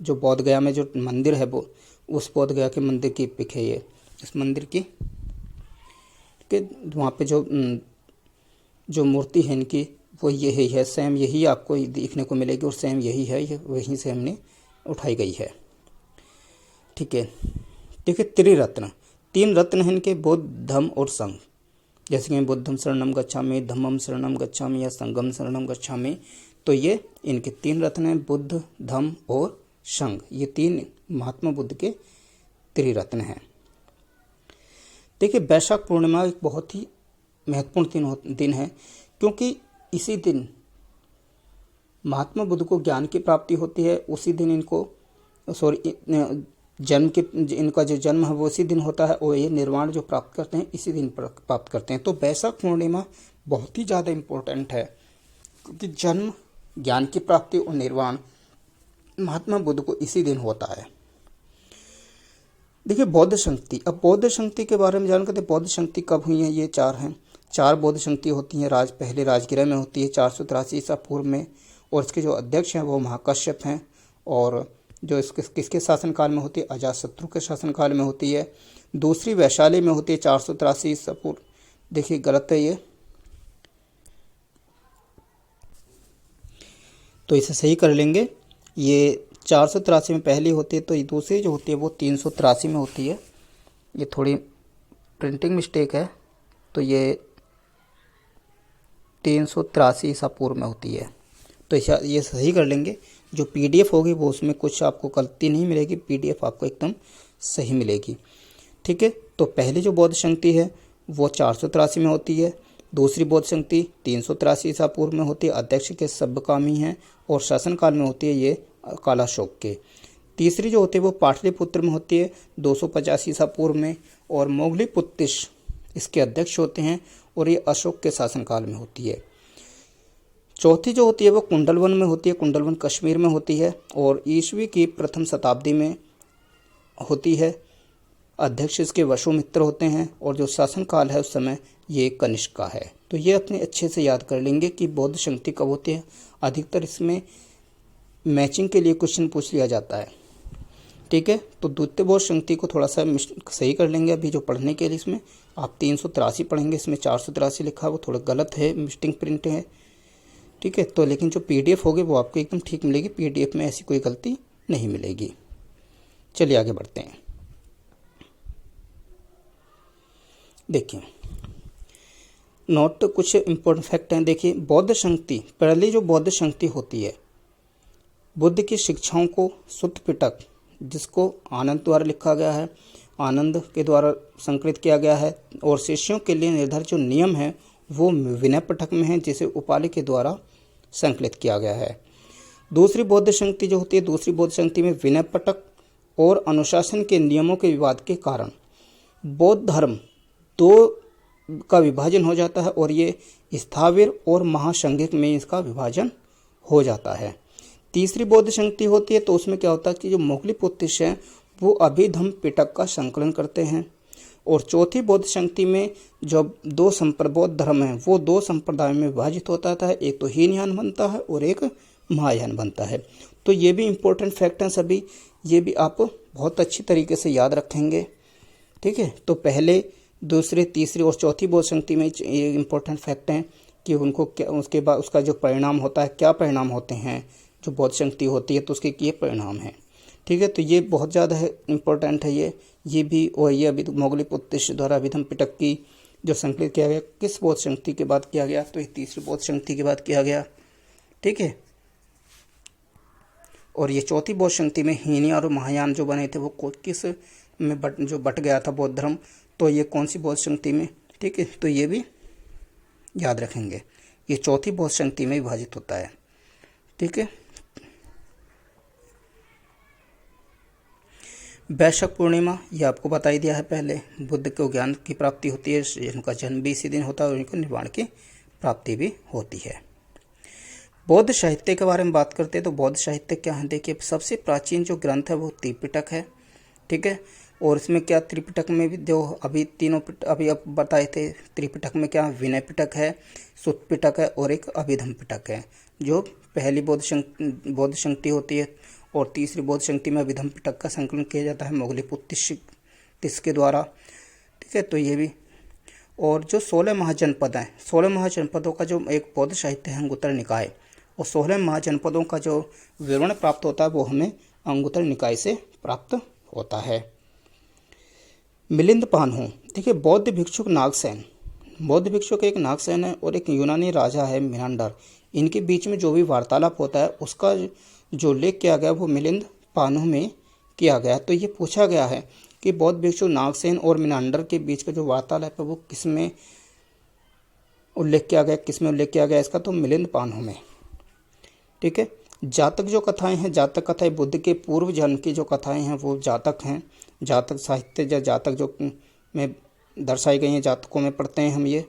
जो बोध गया में जो मंदिर है वो उस बोध गया के मंदिर की पिक है। ये इस मंदिर की के वहाँ पे जो मूर्ति है इनकी वो यही है, सेम यही आपको देखने को मिलेगी और सेम यही है, ये वहीं से हमने उठाई गई है। ठीक है, देखिए त्रिरत्न, 3 रत्न हैं इनके, बुद्ध, धम्म और संघ। जैसे कि बुद्धम शरणम गच्छामि, धम्मम शरणम गच्छामि या संघम शरणम गच्छामि। तो ये इनके 3 रत्न हैं, बुद्ध, धम्म और संघ। ये 3 महात्मा बुद्ध के त्रिरत्न हैं। देखिए वैशाख पूर्णिमा एक बहुत ही महत्वपूर्ण दिन है क्योंकि इसी दिन महात्मा बुद्ध को ज्ञान की प्राप्ति होती है। उसी दिन इनको इनका जो जन्म है वो इसी दिन होता है और ये निर्वाण जो प्राप्त करते हैं इसी दिन प्राप्त करते हैं। तो वैशाख पूर्णिमा बहुत ही ज़्यादा इम्पोर्टेंट है क्योंकि जन्म, ज्ञान की प्राप्ति और निर्वाण महात्मा बुद्ध को इसी दिन होता है। देखिए बौद्ध शक्ति, अब बौद्ध शक्ति के बारे में जानकर बौद्ध शक्ति कब हुई है? ये 4 हैं। 4 बौद्ध शक्ति होती हैं। पहले राजगिरा में होती है 483 ईसा पूर्व में, और इसके जो अध्यक्ष हैं वो महाकश्यप हैं। और जो किसके शासनकाल में होती है? अजातशत्रु के शासनकाल में होती है। दूसरी वैशाली में होती है 483 ईसा पूर्व। देखिए गलत है ये, तो इसे सही कर लेंगे। ये 483 में पहली होती है, तो ये दूसरी जो होती है वो 383 में होती है। ये थोड़ी प्रिंटिंग मिस्टेक है, तो ये 383 ईसा पूर्व में होती है। तो ये सही कर लेंगे। जो पीडीएफ होगी वो उसमें कुछ आपको गलती नहीं मिलेगी, पीडीएफ आपको एकदम सही मिलेगी। ठीक है, तो पहली जो बौद्ध शक्ति है वो 483 में होती है। दूसरी बौद्ध शक्ति 383 ईसा पूर्व में होती है, अध्यक्ष के सब्बकामी हैं, और शासनकाल में होती है ये कालाशोक के। तीसरी जो होती है वो पाटलिपुत्र में होती है 250 ईसा पूर्व में, और मोगलीपुत्तिश इसके अध्यक्ष होते हैं और ये अशोक के शासनकाल में होती है। चौथी जो होती है वो कुंडलवन में होती है, कुंडलवन कश्मीर में होती है, और ईस्वी की प्रथम शताब्दी में होती है। अध्यक्ष इसके वसुमित्र होते हैं, और जो शासनकाल है उस समय ये कनिष्क का है। तो ये अपने अच्छे से याद कर लेंगे कि बौद्ध शक्ति कब होती है। अधिकतर इसमें मैचिंग के लिए क्वेश्चन पूछ लिया जाता है। ठीक है, तो द्वितीय बौद्ध शक्ति को थोड़ा सा सही कर लेंगे। अभी जो पढ़ने के लिए इसमें आप 383 पढ़ेंगे, इसमें 483 लिखा है, वो थोड़ा गलत है, मिस्टेक प्रिंट है। ठीक है, तो लेकिन जो पीडीएफ होगी वो आपको एकदम ठीक मिलेगी, पीडीएफ में ऐसी कोई गलती नहीं मिलेगी। चलिए आगे बढ़ते हैं। देखिए नोट कुछ इंपॉर्टेंट फैक्ट हैं। देखिए बौद्ध शक्ति, पहली जो बौद्ध शक्ति होती है, बुद्ध की शिक्षाओं को शुद्ध पिटक, जिसको आनंद द्वारा लिखा गया है, आनंद के द्वारा संकलित किया गया है, और शिष्यों के लिए निर्धारित जो नियम है वो विनय पिटक में है, जिसे उपालि के द्वारा संकलित किया गया है। दूसरी बौद्ध शक्ति जो होती है, दूसरी बौद्ध शक्ति में विनय पिटक और अनुशासन के नियमों के विवाद के कारण बौद्ध धर्म दो का विभाजन हो जाता है और ये स्थावर और महासंघिक में इसका विभाजन हो जाता है। तीसरी बौद्ध संगति होती है तो उसमें क्या होता है कि जो मोगलीपुत्तिश हैं वो अभिधम्म पिटक का संकलन करते हैं। और चौथी बौद्ध संगति में जो दो बौद्ध धर्म है वो दो संप्रदायों में विभाजित होता है, एक तो हीनयान बनता है और एक महायान बनता है। तो ये भी इम्पोर्टेंट फैक्ट हैं सभी, ये भी आप बहुत अच्छी तरीके से याद रखेंगे। ठीक है, तो पहले दूसरे तीसरी और चौथी बौद्ध संगति में ये इम्पोर्टेंट फैक्ट हैं कि उनको क्या, उसके बाद उसका जो परिणाम होता है, क्या परिणाम होते हैं, जो बौद्ध संगति होती है तो उसके ये परिणाम हैं। ठीक है, तो ये बहुत ज़्यादा है इम्पोर्टेंट है ये भी। और ये अभी मोगलीपुत्तिश द्वारा अभिधम्म पिटक की जो संकलित किया गया किस बौद्ध संगति के बाद किया गया, तो ये तीसरी बौद्ध संगति के बाद किया गया। ठीक है, और ये चौथी बौद्ध संगति में हीनयान और महायान जो बने थे वो किस में बट गया था बौद्ध धर्म, तो ये कौन सी बौद्ध संगति में। ठीक है, तो ये भी याद रखेंगे, ये चौथी बौद्ध संगति में विभाजित होता है। ठीक है, वैशाख पूर्णिमा ये आपको बता ही दिया है पहले, बुद्ध को ज्ञान की प्राप्ति होती है, इनका जन्म भी इसी दिन होता है और इनको निर्वाण की प्राप्ति भी होती है। बौद्ध साहित्य के बारे में बात करते हैं तो बौद्ध साहित्य क्या है, देखिए सबसे प्राचीन जो ग्रंथ है वो त्रिपिटक है। ठीक है, और इसमें क्या त्रिपिटक में भी जो अभी तीनों अभी अब बताए थे, त्रिपिटक में क्या विनय पिटक है, सुत्त पिटक है और एक अभिधम्म पिटक है। जो पहली बौद्ध संगति होती है और तीसरी बौद्ध संगति में अभिधम्म पिटक का संकलन किया जाता है मोगलीपुत्तिश के द्वारा। ठीक है, तो ये भी। और जो 16 महाजनपद हैं, 16 महाजनपदों का जो एक बौद्ध साहित्य है अंगुत्तर निकाय, और 16 महाजनपदों का जो विवरण प्राप्त होता है वो हमें अंगुत्तर निकाय से प्राप्त होता है। मिलिंद पान्हु, देखिए बौद्ध भिक्षुक नागसेन, बौद्ध भिक्षुक एक नागसेन है और एक यूनानी राजा है मिनांडर, इनके बीच में जो भी वार्तालाप होता है उसका जो लेख किया गया वो मिलिंद पान्हु में किया गया। तो ये पूछा गया है कि बौद्ध भिक्षुक नागसेन और मिनांडर के बीच का जो वार्तालाप है वो किसमें उल्लेख किया गया, इसका तो मिलिंद पान्हु में। ठीक है, जातक जो कथाएं हैं, जातक कथाएं बुद्ध के पूर्व जन्म की जो कथाएं हैं वो जातक हैं, जातक साहित्य या जातक जो में दर्शाई गई हैं, जातकों में पढ़ते हैं हम ये।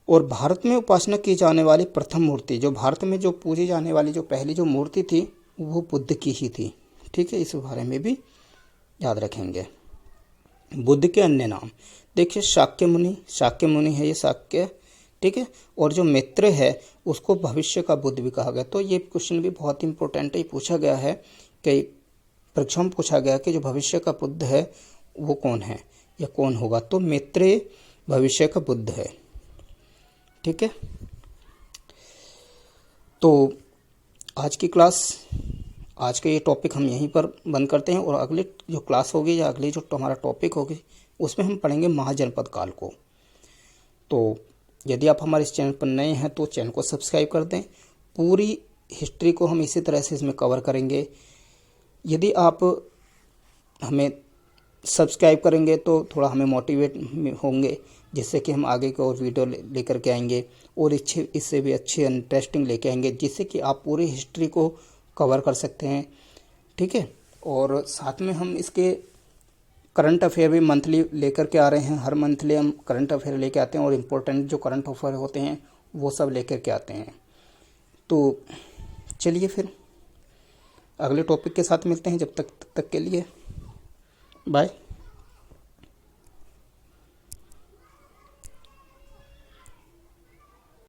और भारत में उपासना की जाने वाली प्रथम मूर्ति, जो भारत में जो पूजी जाने वाली जो पहली जो मूर्ति थी वो बुद्ध की ही थी। ठीक है, इस बारे में भी याद रखेंगे। बुद्ध के अन्य नाम, देखिए शाक्य मुनि है ये शाक्य। ठीक है, और जो मित्र है उसको भविष्य का बुद्ध भी कहा गया। तो ये क्वेश्चन भी बहुत इंपॉर्टेंट है, पूछा गया है कि परीक्षा में पूछा गया कि जो भविष्य का बुद्ध है वो कौन है या कौन होगा, तो मित्र भविष्य का बुद्ध है। ठीक है, तो आज की क्लास, आज का ये टॉपिक हम यहीं पर बंद करते हैं और अगली जो क्लास होगी या अगली जो हमारा टॉपिक होगी उसमें हम पढ़ेंगे महाजनपद काल को। तो यदि आप हमारे इस चैनल पर नए हैं तो चैनल को सब्सक्राइब कर दें, पूरी हिस्ट्री को हम इसी तरह से इसमें कवर करेंगे। यदि आप हमें सब्सक्राइब करेंगे तो थोड़ा हमें मोटिवेट होंगे, जिससे कि हम आगे की और वीडियो लेकर के आएंगे और इससे भी अच्छी इंटरेस्टिंग लेके आएंगे, जिससे कि आप पूरी हिस्ट्री को कवर कर सकते हैं। ठीक है, और साथ में हम इसके करंट अफेयर भी मंथली लेकर के आ रहे हैं, हर मंथली हम करंट अफेयर लेके आते हैं और इम्पोर्टेंट जो करंट अफेयर होते हैं वो सब लेकर के आते हैं। तो चलिए फिर अगले टॉपिक के साथ मिलते हैं, जब तक के लिए बाय।